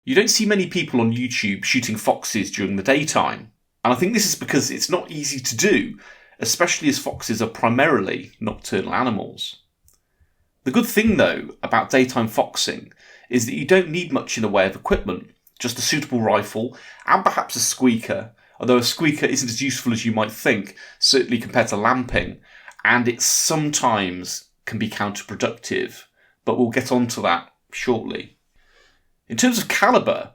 You don't see many people on YouTube shooting foxes during the daytime, and I think this is because it's not easy to do, especially as foxes are primarily nocturnal animals. The good thing, though, about daytime foxing is that you don't need much in the way of equipment, just a suitable rifle and perhaps a squeaker, although a squeaker isn't as useful as you might think, certainly compared to lamping, and it sometimes can be counterproductive, but we'll get onto that shortly. In terms of calibre,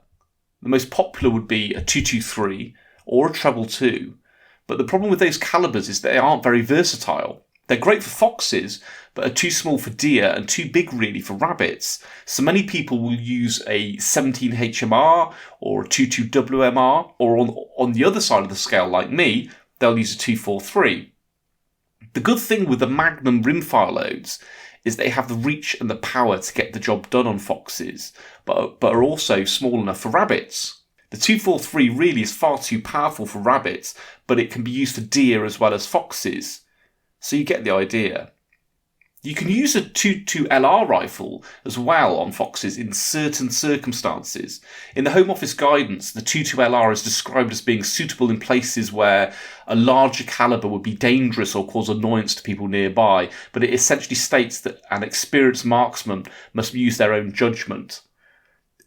the most popular would be a 223 or a treble 2, but the problem with those calibres is they aren't very versatile. They're great for foxes, but are too small for deer and too big really for rabbits, so many people will use a 17 HMR or a 22 WMR, or on the other side of the scale like me, they'll use a 243. The good thing with the Magnum rimfire loads is they have the reach and the power to get the job done on foxes, but are also small enough for rabbits. The 243 really is far too powerful for rabbits, but it can be used for deer as well as foxes. So you get the idea. You can use a 22 LR rifle as well on foxes in certain circumstances. In the Home Office guidance, the 22 LR is described as being suitable in places where a larger calibre would be dangerous or cause annoyance to people nearby, but it essentially states that an experienced marksman must use their own judgment.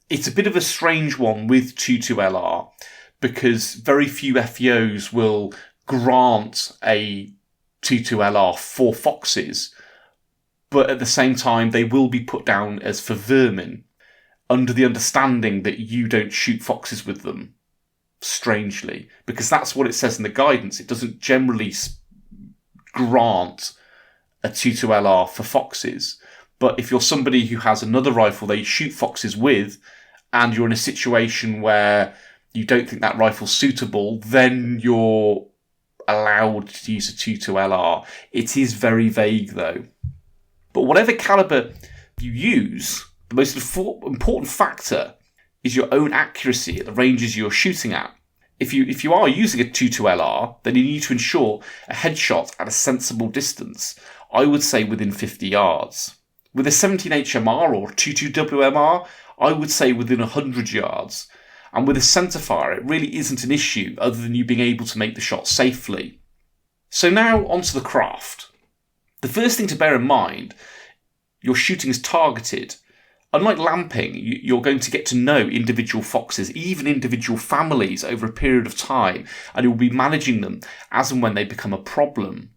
It's a bit of a strange one with 22 LR because very few FEOs will grant a 22 LR for foxes, but at the same time they will be put down as for vermin, under the understanding that you don't shoot foxes with them, strangely, because that's what it says in the guidance. It doesn't generally grant a 22 LR for foxes, but if you're somebody who has another rifle they shoot foxes with, and you're in a situation where you don't think that rifle's suitable, then you're allowed to use a 22 LR. It is very vague though. But whatever calibre you use, the most important factor is your own accuracy at the ranges you're shooting at. If you are using a 22 LR, then you need to ensure a headshot at a sensible distance. I would say within 50 yards. With a 17 HMR or 22 WMR, I would say within 100 yards. And with a centrefire, it really isn't an issue other than you being able to make the shot safely. So now onto the craft. The first thing to bear in mind, your shooting is targeted. Unlike lamping, you're going to get to know individual foxes, even individual families over a period of time, and you'll be managing them as and when they become a problem.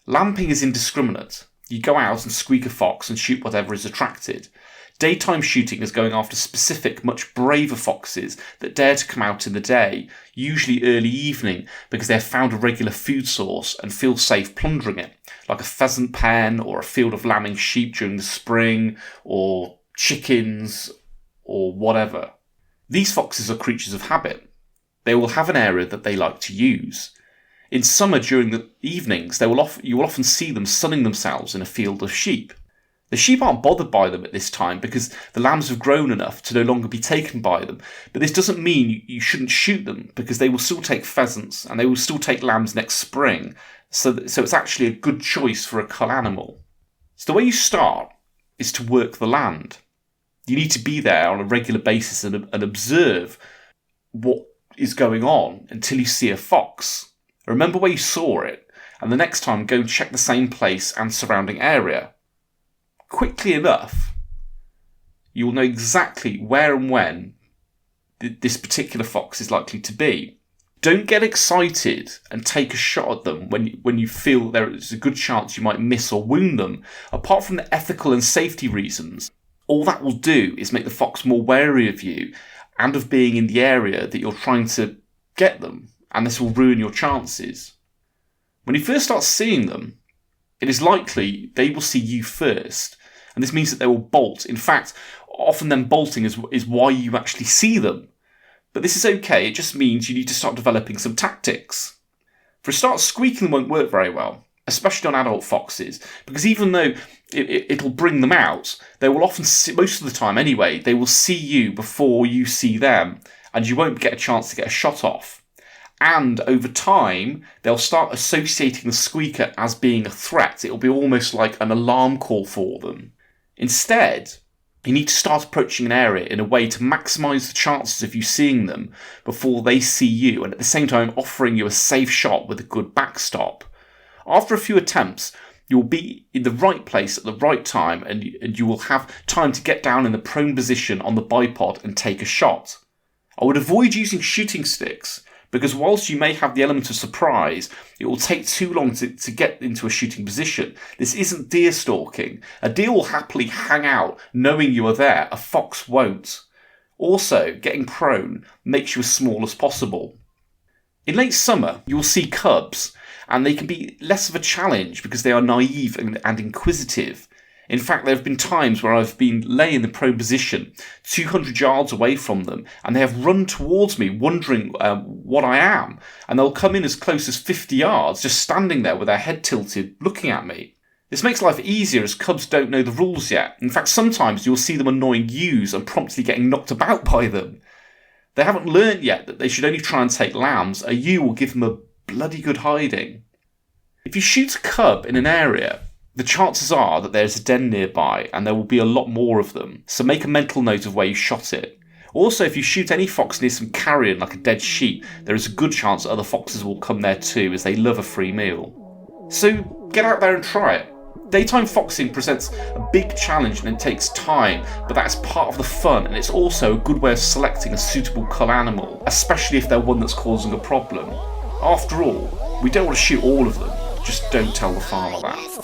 Lamping is indiscriminate. You go out and squeak a fox and shoot whatever is attracted. Daytime shooting is going after specific, much braver foxes that dare to come out in the day, usually early evening, because they have found a regular food source and feel safe plundering it, like a pheasant pen or a field of lambing sheep during the spring, or chickens, or whatever. These foxes are creatures of habit. They will have an area that they like to use. In summer, during the evenings, you will often see them sunning themselves in a field of sheep. The sheep aren't bothered by them at this time because the lambs have grown enough to no longer be taken by them. But this doesn't mean you shouldn't shoot them, because they will still take pheasants and they will still take lambs next spring. So it's actually a good choice for a cull animal. So the way you start is to work the land. You need to be there on a regular basis and observe what is going on until you see a fox. Remember where you saw it, and the next time go and check the same place and surrounding area. Quickly enough, you will know exactly where and when this particular fox is likely to be. Don't get excited and take a shot at them when you feel there is a good chance you might miss or wound them. Apart from the ethical and safety reasons, all that will do is make the fox more wary of you and of being in the area that you're trying to get them, and this will ruin your chances. When you first start seeing them, it is likely they will see you first, and this means that they will bolt. In fact, often them bolting is why you actually see them. But this is okay, it just means you need to start developing some tactics. For a start, squeaking won't work very well, especially on adult foxes, because even though it'll bring them out, they will often see, most of the time anyway, they will see you before you see them, and you won't get a chance to get a shot off. And over time, they'll start associating the squeaker as being a threat. It'll be almost like an alarm call for them. Instead, You need to start approaching an area in a way to maximise the chances of you seeing them before they see you, and at the same time offering you a safe shot with a good backstop. After a few attempts, you will be in the right place at the right time, and you will have time to get down in the prone position on the bipod and take a shot. I would avoid using shooting sticks, because whilst you may have the element of surprise, it will take too long to get into a shooting position. This isn't deer stalking. A deer will happily hang out knowing you are there. A fox won't. Also, getting prone makes you as small as possible. In late summer, you will see cubs, and they can be less of a challenge because they are naive and inquisitive. In fact, there have been times where I've been laying in the prone position 200 yards away from them, and they have run towards me wondering what I am, and they'll come in as close as 50 yards just standing there with their head tilted looking at me. This makes life easier as cubs don't know the rules yet. In fact, sometimes you'll see them annoying ewes and promptly getting knocked about by them. They haven't learnt yet that they should only try and take lambs. A ewe will give them a bloody good hiding. If you shoot a cub in an area, the chances are that there's a den nearby and there will be a lot more of them, so make a mental note of where you shot it. Also, if you shoot any fox near some carrion like a dead sheep, there is a good chance other foxes will come there too, as they love a free meal. So get out there and try it. Daytime foxing presents a big challenge and it takes time, but that's part of the fun, and it's also a good way of selecting a suitable cull animal, especially if they're one that's causing a problem. After all, we don't want to shoot all of them, just don't tell the farmer that.